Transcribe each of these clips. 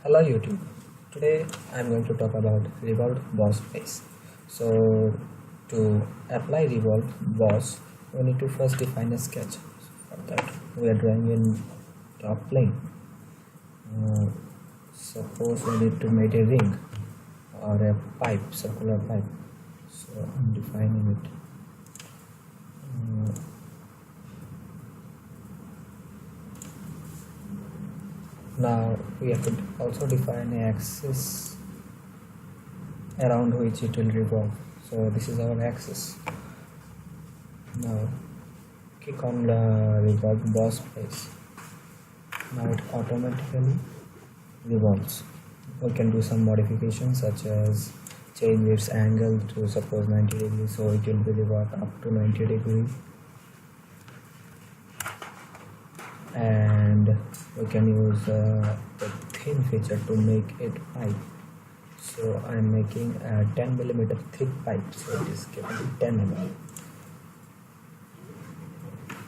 Hello YouTube. Today I'm going to talk about Revolved boss base. So to apply Revolved boss, we need to first define a sketch. For that we are drawing in top plane. Suppose we need to make a ring or a pipe, circular pipe. So I'm defining it. Now we have to also define an axis around which it will revolve. So this is our axis. Now click on the revolve boss place. Now it automatically revolves. We can do some modifications such as change its angle to suppose 90 degrees, so it will be revolved up to 90 degrees. And we can use the thin feature to make it pipe. So I am making a 10 mm thick pipe, so it is given 10 mm.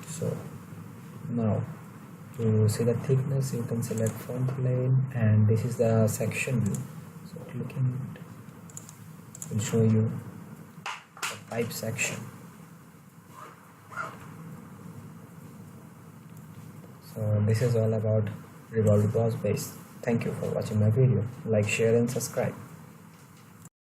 So now to see the thickness, you can select front plane, and this is the section view. So clicking it will show you the pipe section. So this is all about Revolved boss base. Thank you for watching my video. Like, share and subscribe.